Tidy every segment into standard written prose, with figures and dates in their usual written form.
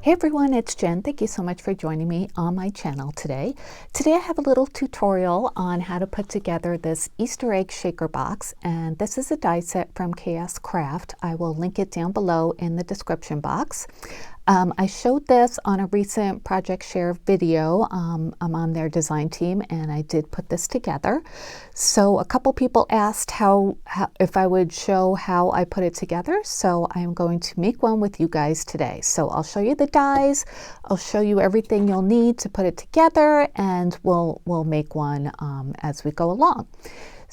Hey everyone, it's Jen. Thank you so much for joining me on my channel today. Today I have a little tutorial on how to put together this Easter egg shaker box, and this is a die set from KSCraft. I will link it down below in the description box. I showed this on a recent Project Share video. I'm on their design team and I did put this together. So a couple people asked if I would show how I put it together. So I'm going to make one with you guys today. So I'll show you the dies, I'll show you everything you'll need to put it together, and we'll make one as we go along.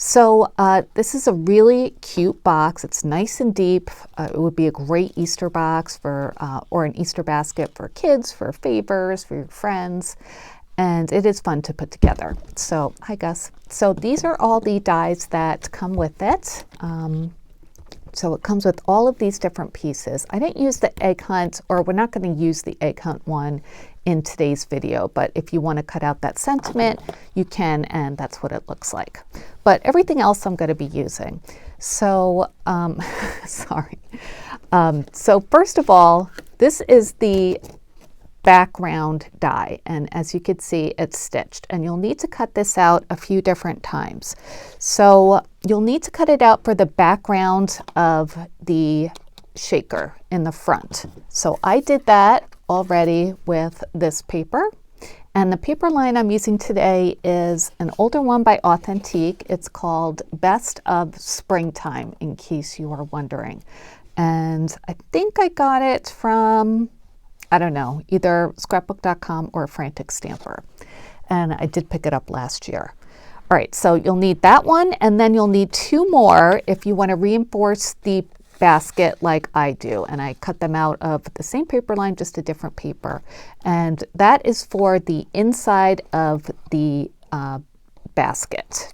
So this is a really cute box. It's nice and deep. It would be a great Easter box for, or an Easter basket for kids, for favors, for your friends. And it is fun to put together. So, hi Gus. So these are all the dies that come with it. So it comes with all of these different pieces. I didn't use the egg hunt, or we're not going to use the egg hunt one in today's video, but if you want to cut out that sentiment, you can, and that's what it looks like. But everything else I'm going to be using. So, sorry. So first of all, this is the background die, and as you can see, it's stitched, and you'll need to cut this out a few different times. So you'll need to cut it out for the background of the shaker in the front. So I did that already with this paper, and the paper line I'm using today is an older one by Authentique. It's called Best of Springtime, in case you are wondering, and I think I got it from, I don't know, either scrapbook.com or Frantic Stamper. And I did pick it up last year. All right, so you'll need that one, and then you'll need two more if you want to reinforce the basket like I do. And I cut them out of the same paper line, just a different paper. And that is for the inside of the basket.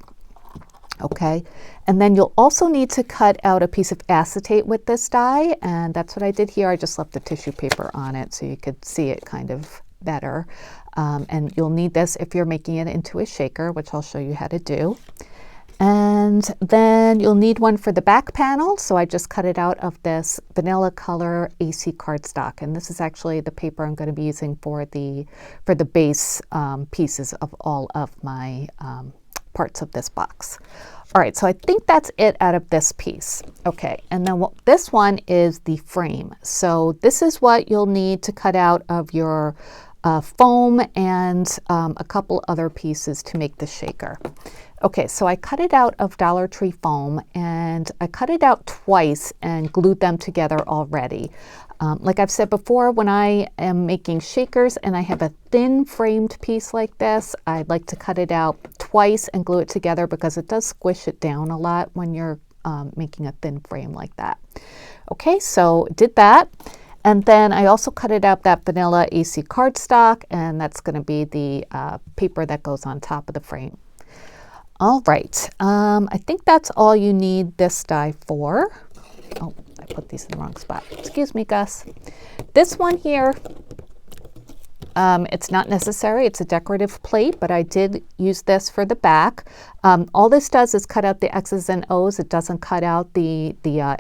Okay, and then you'll also need to cut out a piece of acetate with this die, and that's what I did here. I just left the tissue paper on it so you could see it kind of better. And you'll need this if you're making it into a shaker, which I'll show you how to do. And then you'll need one for the back panel, so I just cut it out of this vanilla color AC cardstock, and this is actually the paper I'm going to be using for the base pieces of all of my parts of this box. All right, so I think that's it out of this piece. Okay, and then this one is the frame. So this is what you'll need to cut out of your foam and a couple other pieces to make the shaker. Okay, so I cut it out of Dollar Tree foam, and I cut it out twice and glued them together already. Like I've said before, when I am making shakers and I have a thin framed piece like this, I like to cut it out twice and glue it together because it does squish it down a lot when you're making a thin frame like that. Okay, so did that. And then I also cut it out that vanilla AC cardstock, and that's going to be the paper that goes on top of the frame. All right, I think that's all you need this die for. Oh, I put these in the wrong spot. Excuse me, Gus. This one here, it's not necessary. It's a decorative plate, but I did use this for the back. All this does is cut out the X's and O's. It doesn't cut out the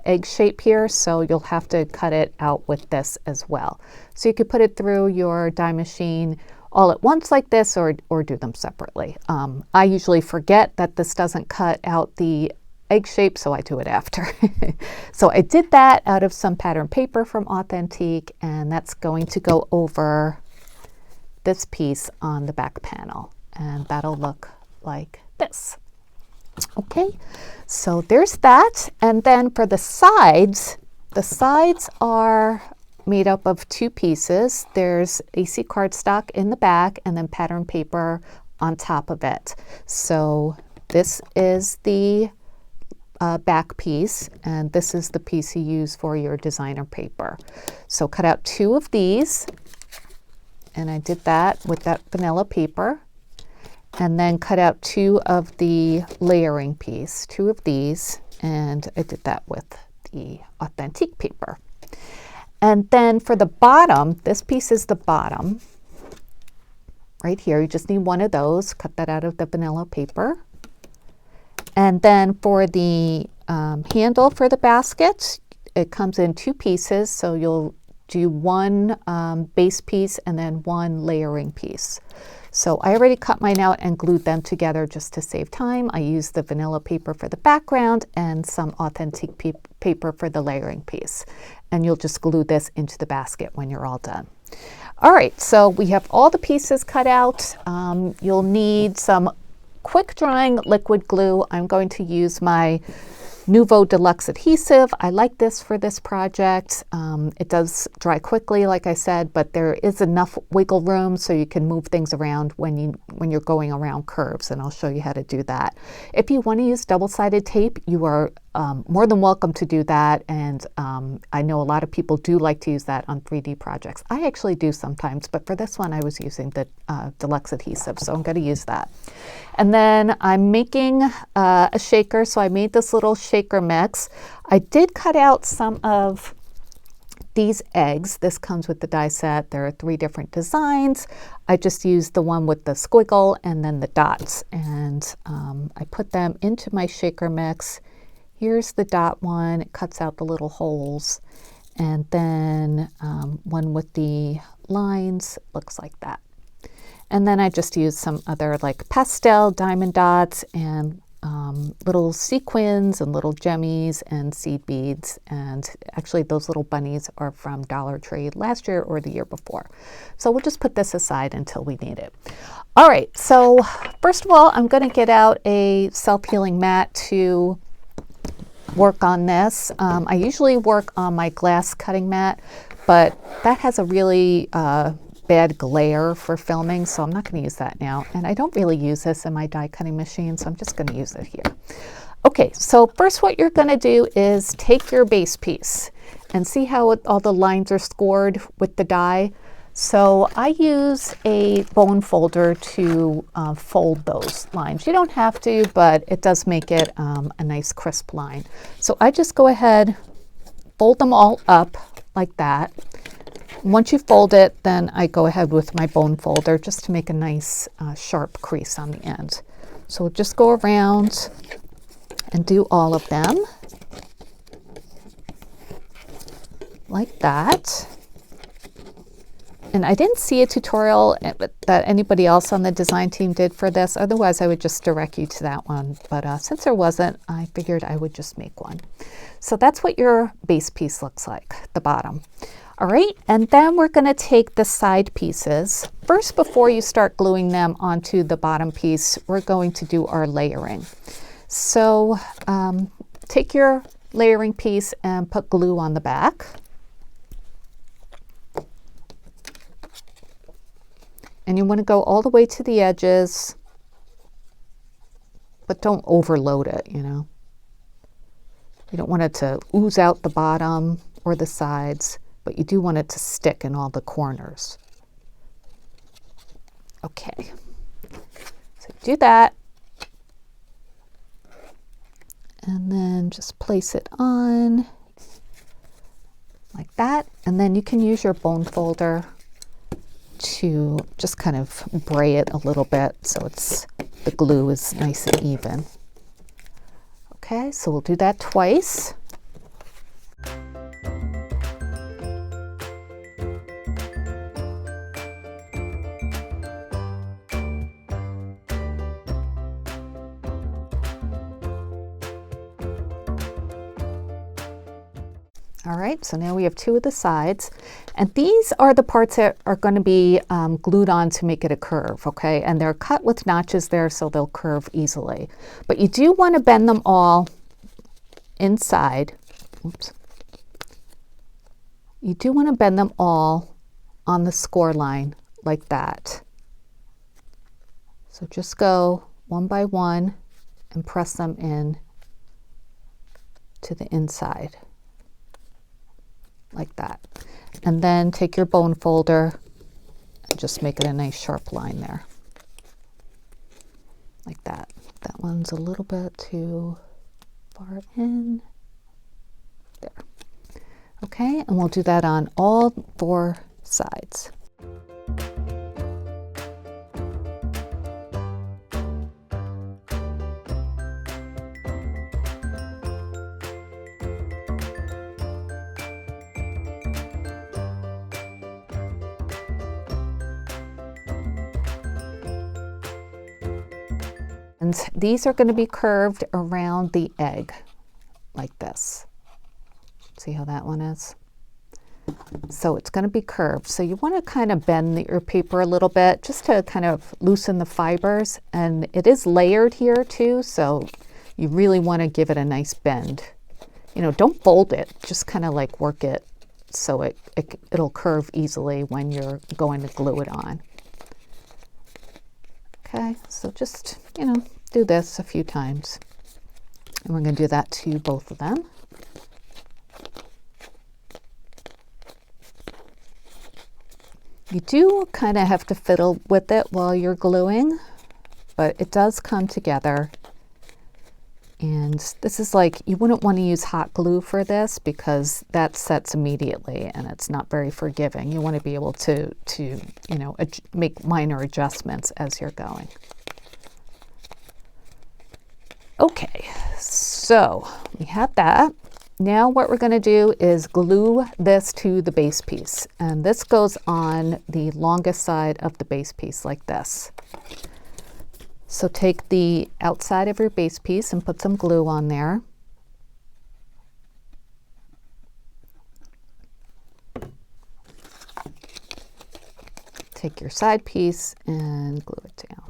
egg shape here, so you'll have to cut it out with this as well. So you could put it through your die machine all at once like this, or do them separately. I usually forget that this doesn't cut out the egg shape, so I do it after. So I did that out of some pattern paper from Authentique, and that's going to go over this piece on the back panel, and that'll look like this. Okay, so there's that. And then for the sides are made up of two pieces. There's AC cardstock in the back and then pattern paper on top of it. So this is the back piece, and this is the piece you use for your designer paper. So cut out two of these, and I did that with that vanilla paper, and then cut out two of the layering piece, two of these, and I did that with the Authentique paper. And then for the bottom, this piece is the bottom right here. You just need one of those. Cut that out of the vanilla paper. And then for the handle for the basket, it comes in two pieces, so you'll do one base piece and then one layering piece. So I already cut mine out and glued them together just to save time. I used the vanilla paper for the background and some authentic paper for the layering piece. And you'll just glue this into the basket when you're all done. All right, so we have all the pieces cut out. You'll need some quick drying liquid glue. I'm going to use my Nuvo Deluxe adhesive. I like this for this project. It does dry quickly, like I said, but there is enough wiggle room so you can move things around when you're going around curves, and I'll show you how to do that. If you want to use double-sided tape, you are more than welcome to do that, and I know a lot of people do like to use that on 3D projects. I actually do sometimes, but for this one I was using the Deluxe adhesive, so I'm going to use that. And then I'm making a shaker, so I made this little shaker mix. I did cut out some of these eggs. This comes with the die set. There are 3 different designs. I just used the one with the squiggle and then the dots, and I put them into my shaker mix. Here's the dot one. It cuts out the little holes, and then one with the lines looks like that. And then I just used some other like pastel diamond dots and little sequins and little gemmies and seed beads. And actually those little bunnies are from Dollar Tree last year or the year before. So we'll just put this aside until we need it. All right, so first of all, I'm going to get out a self-healing mat to work on this. I usually work on my glass cutting mat, but that has a really bad glare for filming, so I'm not going to use that now. And I don't really use this in my die cutting machine, so I'm just going to use it here. Okay, so first what you're going to do is take your base piece and see how all the lines are scored with the die. So I use a bone folder to fold those lines. You don't have to, but it does make it a nice crisp line. So I just go ahead, fold them all up like that. Once you fold it, then I go ahead with my bone folder just to make a nice sharp crease on the end. So we'll just go around and do all of them like that. And I didn't see a tutorial that anybody else on the design team did for this. Otherwise, I would just direct you to that one. But since there wasn't, I figured I would just make one. So that's what your base piece looks like, the bottom. All right, and then we're going to take the side pieces. First, before you start gluing them onto the bottom piece, we're going to do our layering. So take your layering piece and put glue on the back. And you want to go all the way to the edges, but don't overload it, you know. You don't want it to ooze out the bottom or the sides, but you do want it to stick in all the corners. Okay, so do that. And then just place it on like that. And then you can use your bone folder to just kind of bray it a little bit so the glue is nice and even. Okay, so we'll do that twice. All right, so now we have 2 of the sides, and these are the parts that are going to be glued on to make it a curve, okay? And they're cut with notches there so they'll curve easily. But you do want to bend them all inside. Oops. You do want to bend them all on the score line like that. So just go one by one and press them in to the inside. Like that. And then take your bone folder and just make it a nice sharp line there. Like that. That one's a little bit too far in. There. Okay, and we'll do that on all 4 sides. And these are going to be curved around the egg like this. See how that one is? So it's going to be curved. So you want to kind of bend your paper a little bit just to kind of loosen the fibers. And it is layered here too, so you really want to give it a nice bend. You know, don't fold it, just kind of like work it so it'll curve easily when you're going to glue it on. Okay, so just, you know, do this a few times. And we're going to do that to both of them. You do kind of have to fiddle with it while you're gluing, but it does come together. And this is like, you wouldn't want to use hot glue for this because that sets immediately and it's not very forgiving. You want to be able to you know, make minor adjustments as you're going. Okay, so we have that. Now what we're going to do is glue this to the base piece. And this goes on the longest side of the base piece like this. So take the outside of your base piece and put some glue on there. Take your side piece and glue it down.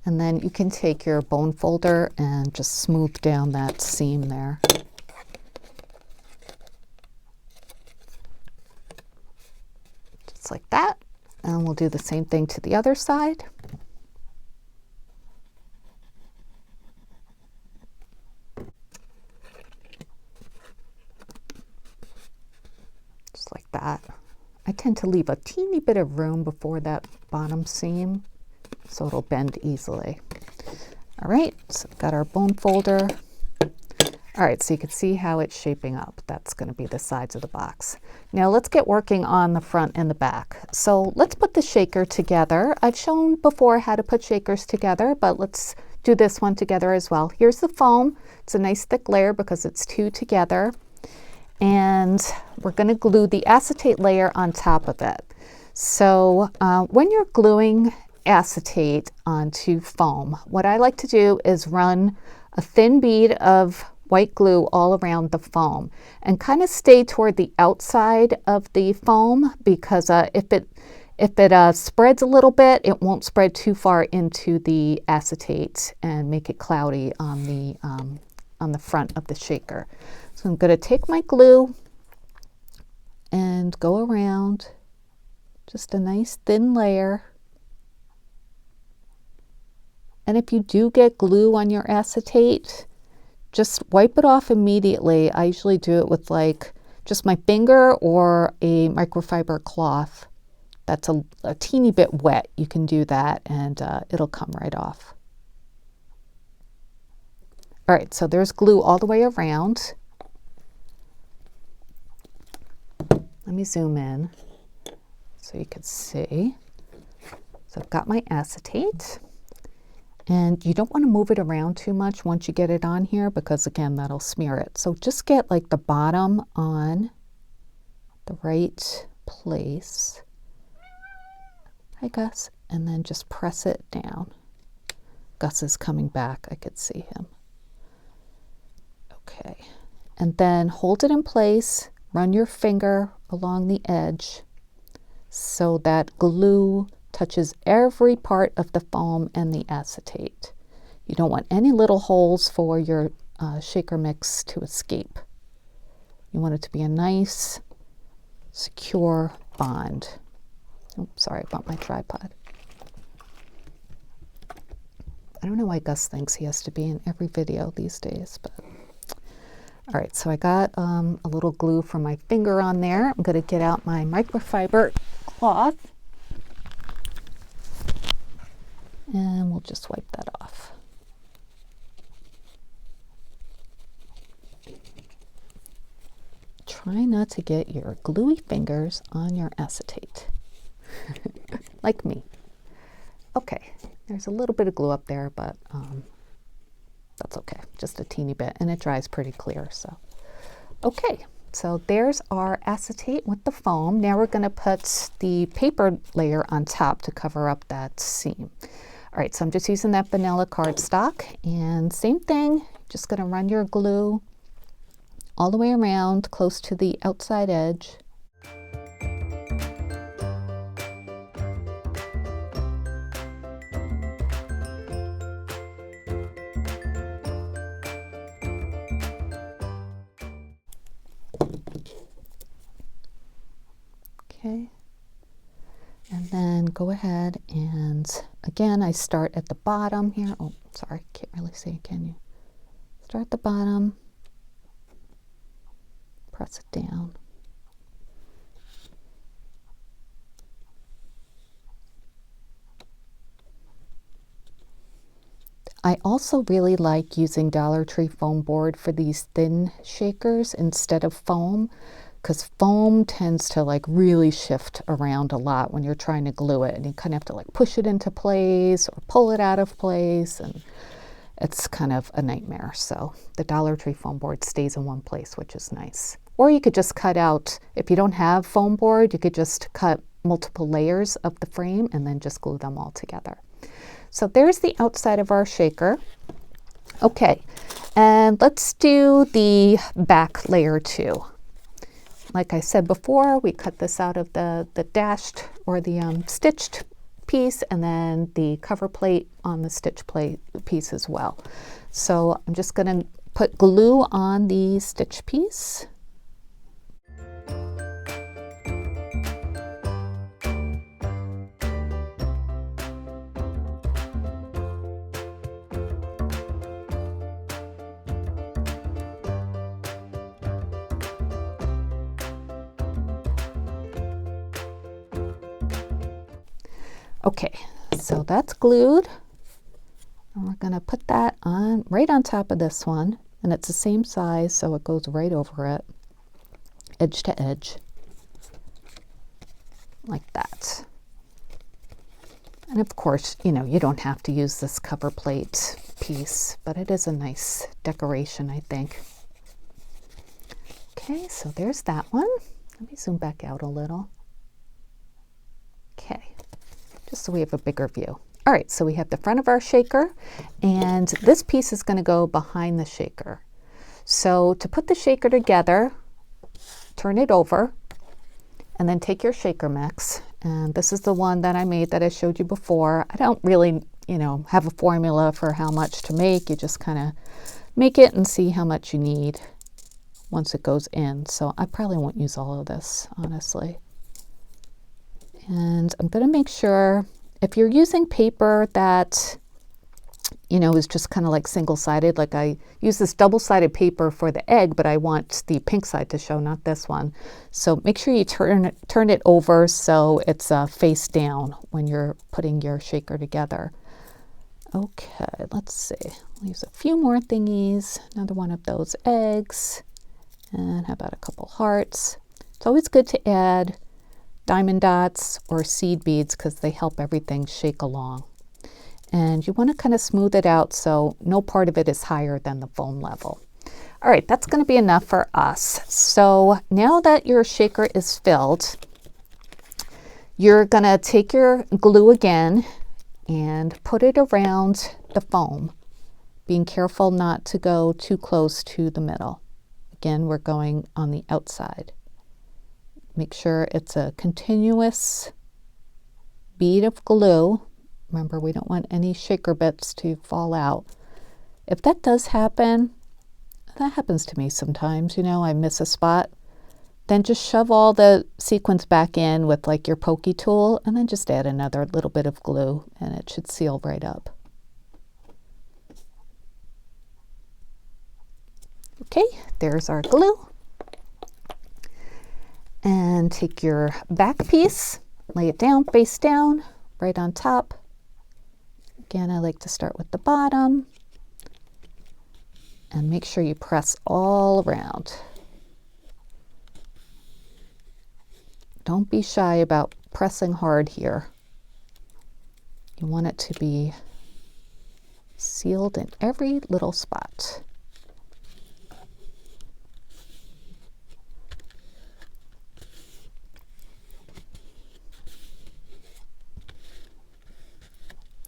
And then you can take your bone folder and just smooth down that seam there. Just like that. And we'll do the same thing to the other side. Just like that. I tend to leave a teeny bit of room before that bottom seam, so it'll bend easily. All right, so we've got our bone folder. All right, so you can see how it's shaping up. That's going to be the sides of the box. Now let's get working on the front and the back. So let's put the shaker together. I've shown before how to put shakers together, but let's do this one together as well. Here's the foam. It's a nice thick layer because it's two together. And we're going to glue the acetate layer on top of it. So when you're gluing acetate onto foam, what I like to do is run a thin bead of white glue all around the foam and kind of stay toward the outside of the foam, because if it spreads a little bit, it won't spread too far into the acetate and make it cloudy on the front of the shaker. So I'm going to take my glue and go around just a nice thin layer. And if you do get glue on your acetate, just wipe it off immediately. I usually do it with like just my finger or a microfiber cloth that's a teeny bit wet. You can do that and it'll come right off. All right, so there's glue all the way around. Let me zoom in so you can see. So I've got my acetate. And you don't want to move it around too much once you get it on here, because again, that'll smear it. So just get like the bottom on the right place. Hi, Gus. And then just press it down. Gus is coming back. I could see him. Okay. And then hold it in place. Run your finger along the edge so that glue touches every part of the foam and the acetate. You don't want any little holes for your shaker mix to escape. You want it to be a nice, secure bond. Oops, sorry, I bumped my tripod. I don't know why Gus thinks he has to be in every video these days, but all right, so I got a little glue from my finger on there. I'm going to get out my microfiber cloth. And we'll just wipe that off. Try not to get your gluey fingers on your acetate, like me. Okay, there's a little bit of glue up there, but that's okay, just a teeny bit, and it dries pretty clear, so. Okay, So there's our acetate with the foam. Now we're going to put the paper layer on top to cover up that seam. All right, so I'm just using that vanilla cardstock, and same thing, just going to run your glue all the way around close to the outside edge. Okay, and then go ahead and again, I start at the bottom here. Oh, sorry, can't really see, can you? Start at the bottom, press it down. I also really like using Dollar Tree foam board for these thin shakers instead of foam, because foam tends to like really shift around a lot when you're trying to glue it, and you kind of have to like push it into place or pull it out of place, and it's kind of a nightmare. So the Dollar Tree foam board stays in one place, which is nice. Or you could just cut out, if you don't have foam board, you could just cut multiple layers of the frame and then just glue them all together. So there's the outside of our shaker. Okay, and let's do the back layer too. Like I said before, we cut this out of the dashed or the stitched piece, and then the cover plate on the stitch plate piece as well. So I'm just going to put glue on the stitch piece. Okay, so that's glued, and we're going to put that on right on top of this one, and it's the same size, so it goes right over it, edge to edge, like that. And of course, you know, you don't have to use this cover plate piece, but it is a nice decoration, I think. Okay, so there's that one. Let me zoom back out a little. Okay, just so we have a bigger view. All right, so we have the front of our shaker, and this piece is going to go behind the shaker. So to put the shaker together, turn it over, and then take your shaker mix. And this is the one that I made that I showed you before. I don't really, you know, have a formula for how much to make. You just kind of make it and see how much you need once it goes in. So I probably won't use all of this, honestly. And I'm going to make sure, if you're using paper that, you know, is just kind of like single-sided, like I use this double-sided paper for the egg, but I want the pink side to show, not this one. So make sure you turn it over so it's face down when you're putting your shaker together. Okay, let's see. I'll use a few more thingies. Another one of those eggs. And how about a couple hearts? It's always good to add diamond dots or seed beads because they help everything shake along. And you want to kind of smooth it out so no part of it is higher than the foam level. All right, that's going to be enough for us. So now that your shaker is filled, you're going to take your glue again and put it around the foam, being careful not to go too close to the middle. Again, we're going on the outside. Make sure it's a continuous bead of glue. Remember, we don't want any shaker bits to fall out. If that does happen, that happens to me sometimes, you know, I miss a spot, then just shove all the sequins back in with like your pokey tool, and then just add another little bit of glue and it should seal right up. Okay, there's our glue. And take your back piece, lay it down, face down, right on top. Again, I like to start with the bottom. And make sure you press all around. Don't be shy about pressing hard here. You want it to be sealed in every little spot.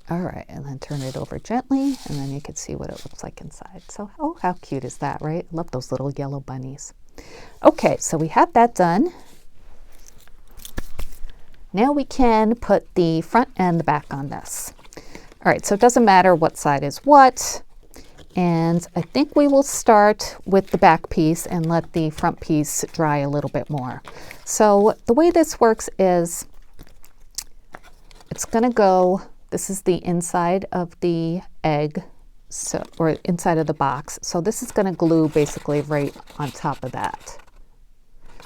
All right, and then turn it over gently, and then you can see what it looks like inside. So, oh, how cute is that, right? Love those little yellow bunnies. Okay, so we have that done. Now we can put the front and the back on this. All right, so it doesn't matter what side is what. And I think we will start with the back piece and let the front piece dry a little bit more. So the way this works is it's going to go, this is the inside of the egg, so, or inside of the box. So this is going to glue basically right on top of that.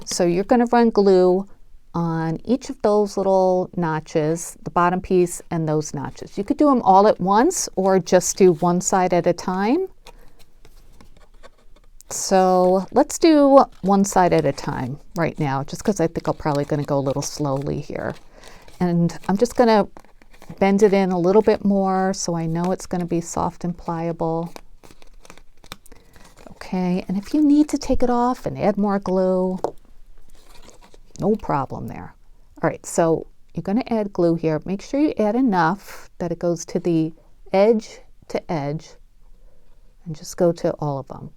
So you're going to run glue on each of those little notches, the bottom piece and those notches. You could do them all at once or just do one side at a time. So let's do one side at a time right now, just because I think I'm probably going to go a little slowly here. And I'm just going to bend it in a little bit more so I know it's going to be soft and pliable. Okay, and if you need to take it off and add more glue, no problem there. All right, so you're going to add glue here. Make sure you add enough that it goes to the edge to edge, and just go to all of them.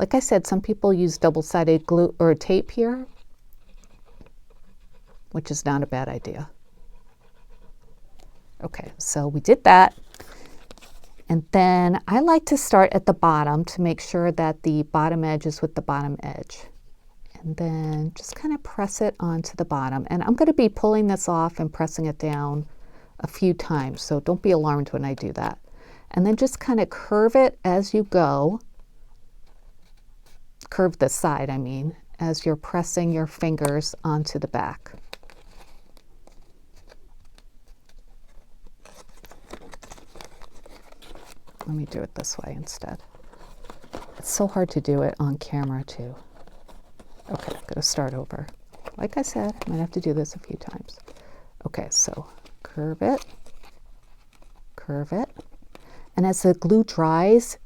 Like I said, some people use double-sided glue or tape here, which is not a bad idea. Okay, so we did that. And then I like to start at the bottom to make sure that the bottom edge is with the bottom edge. And then just kind of press it onto the bottom. And I'm going to be pulling this off and pressing it down a few times, so don't be alarmed when I do that. And then just kind of curve it as you go. Curve the side, I mean, as you're pressing your fingers onto the back. Let me do it this way instead. It's so hard to do it on camera too. Okay, I'm gonna start over. Like I said, I might have to do this a few times. Okay, so curve it, and as the glue dries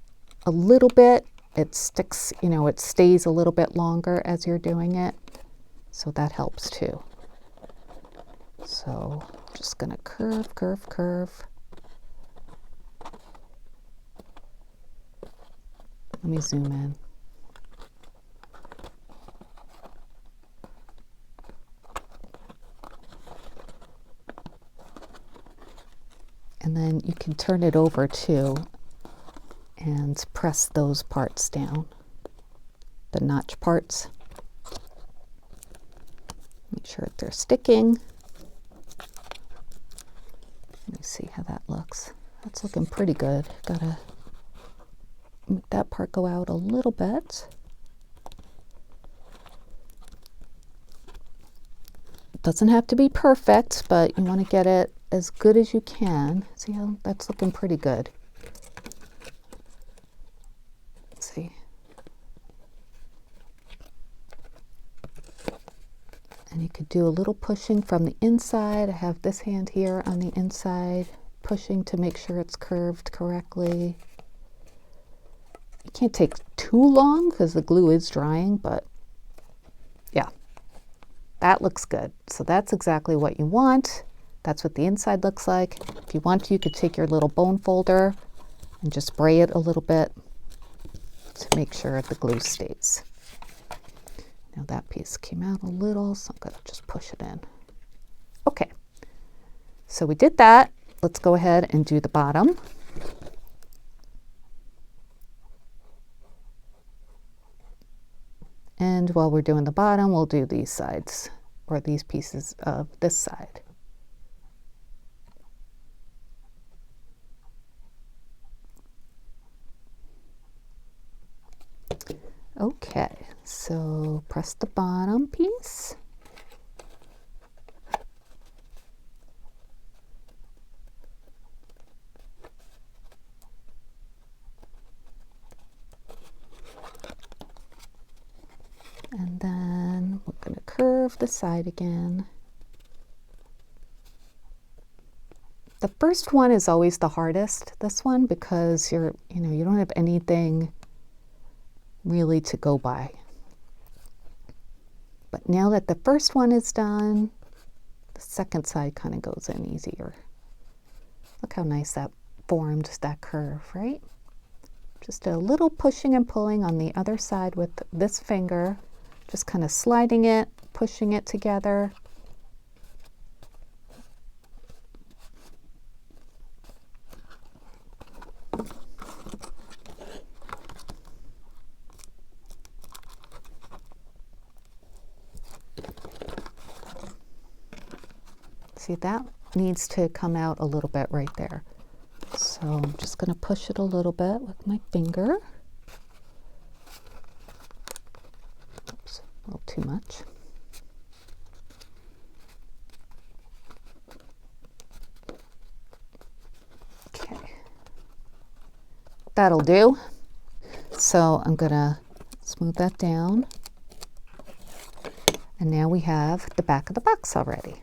a little bit, it sticks, you know, it stays a little bit longer as you're doing it, so that helps too. So just gonna curve, curve, curve. Let me zoom in. And then you can turn it over too and press those parts down, the notch parts. Make sure that they're sticking. Let me see how that looks. That's looking pretty good. Gotta make that part go out a little bit. It doesn't have to be perfect, but you want to get it as good as you can. See how that's looking pretty good. Let's see. And you could do a little pushing from the inside. I have this hand here on the inside, pushing to make sure it's curved correctly. It can't take too long because the glue is drying, but yeah, that looks good. So that's exactly what you want. That's what the inside looks like. If you want to, you could take your little bone folder and just spray it a little bit to make sure the glue stays. Now that piece came out a little, so I'm going to just push it in. Okay, so we did that. Let's go ahead and do the bottom. And while we're doing the bottom, we'll do these sides, or these pieces of this side. Okay, so press the bottom piece. And then we're going to curve the side again. The first one is always the hardest, this one, because you don't have anything really to go by. But now that the first one is done, the second side kind of goes in easier. Look how nice that formed, that curve, right? Just a little pushing and pulling on the other side with this finger, just kind of sliding it, pushing it together. See, that needs to come out a little bit right there. So I'm just going to push it a little bit with my finger. Oops, a little too much. Okay, that'll do. So I'm going to smooth that down. And now we have the back of the box already.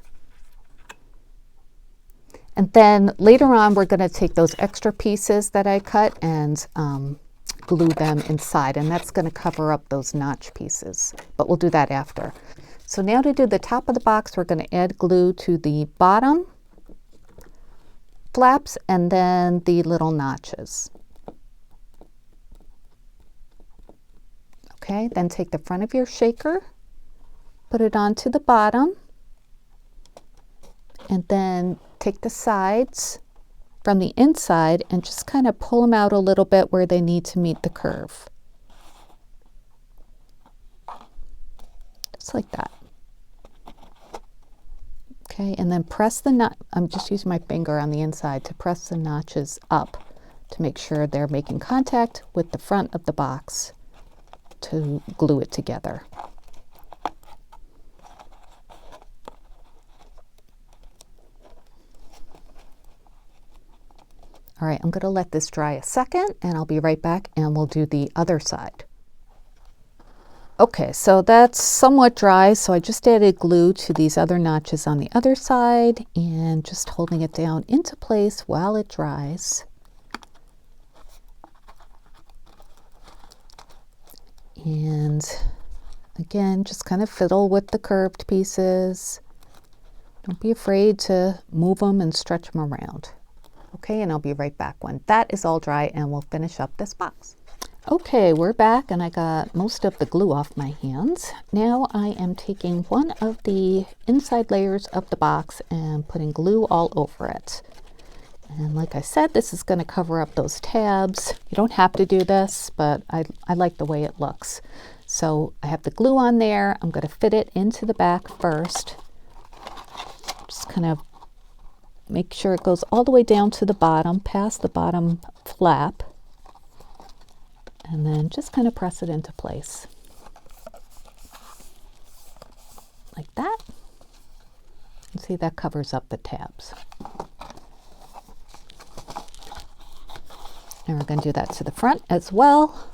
And then later on, we're going to take those extra pieces that I cut and glue them inside. And that's going to cover up those notch pieces. But we'll do that after. So now to do the top of the box, we're going to add glue to the bottom flaps and then the little notches. Okay, then take the front of your shaker, put it onto the bottom, and then take the sides from the inside and just kind of pull them out a little bit where they need to meet the curve. Just like that. Okay, and then press the notch. I'm just using my finger on the inside to press the notches up to make sure they're making contact with the front of the box to glue it together. All right, I'm going to let this dry a second and I'll be right back and we'll do the other side. Okay, so that's somewhat dry, so I just added glue to these other notches on the other side and just holding it down into place while it dries. And again, just kind of fiddle with the curved pieces. Don't be afraid to move them and stretch them around. Okay, and I'll be right back when that is all dry and we'll finish up this box. Okay, we're back and I got most of the glue off my hands. Now I am taking one of the inside layers of the box and putting glue all over it. And like I said, this is going to cover up those tabs. You don't have to do this, but I like the way it looks. So I have the glue on there. I'm going to fit it into the back first. Just kind of make sure it goes all the way down to the bottom, past the bottom flap, and then just kind of press it into place. Like that. And see, that covers up the tabs. And we're going to do that to the front as well.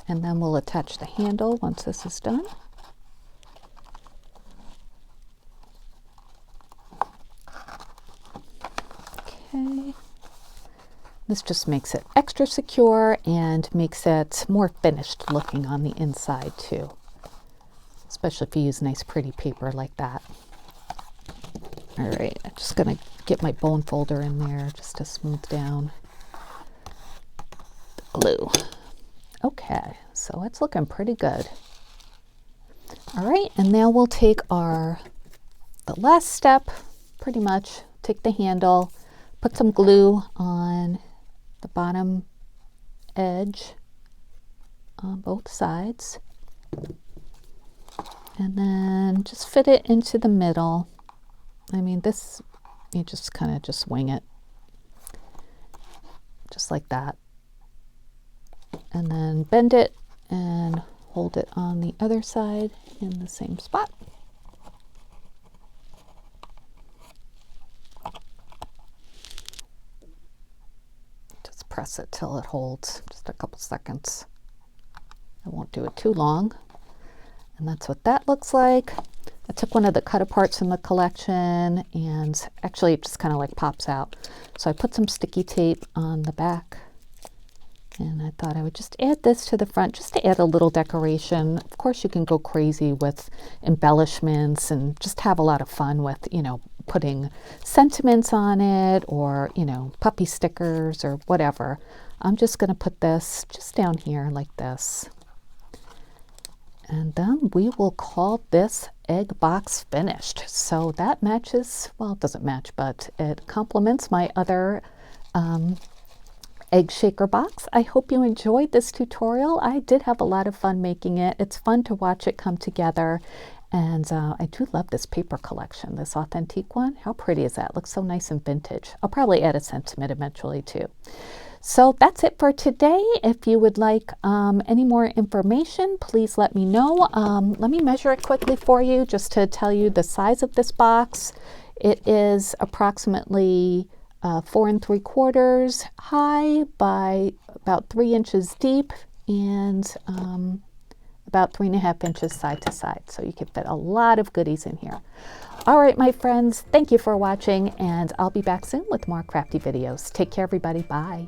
And then we'll attach the handle once this is done. Okay. This just makes it extra secure and makes it more finished looking on the inside too. Especially if you use nice pretty paper like that. All right, I'm just gonna get my bone folder in there just to smooth down the glue. Okay, so it's looking pretty good. All right, and now we'll take the last step, pretty much, take the handle, put some glue on the bottom edge on both sides, and then just fit it into the middle. I mean, this, you just kind of just wing it, just like that. And then bend it and hold it on the other side in the same spot. Just press it till it holds, just a couple seconds. I won't do it too long. And that's what that looks like. took one of the cut aparts from the collection, and actually it just kind of like pops out. So I put some sticky tape on the back, and I thought I would just add this to the front just to add a little decoration. Of course, you can go crazy with embellishments and just have a lot of fun with, you know, putting sentiments on it, or, you know, puppy stickers or whatever. I'm just going to put this just down here like this. And then we will call this egg box finished. So that matches, well, it doesn't match, but it complements my other egg shaker box. I hope you enjoyed this tutorial. I did have a lot of fun making it. It's fun to watch it come together. And I do love this paper collection, this authentic one. How pretty is that? Looks so nice and vintage. I'll probably add a sentiment eventually too. So that's it for today. If you would like any more information, please let me know. Let me measure it quickly for you just to tell you the size of this box. It is approximately 4 3/4 high by about 3 inches deep, and about 3.5 inches side to side. So you can fit a lot of goodies in here. All right, my friends, thank you for watching, and I'll be back soon with more crafty videos. Take care, everybody. Bye.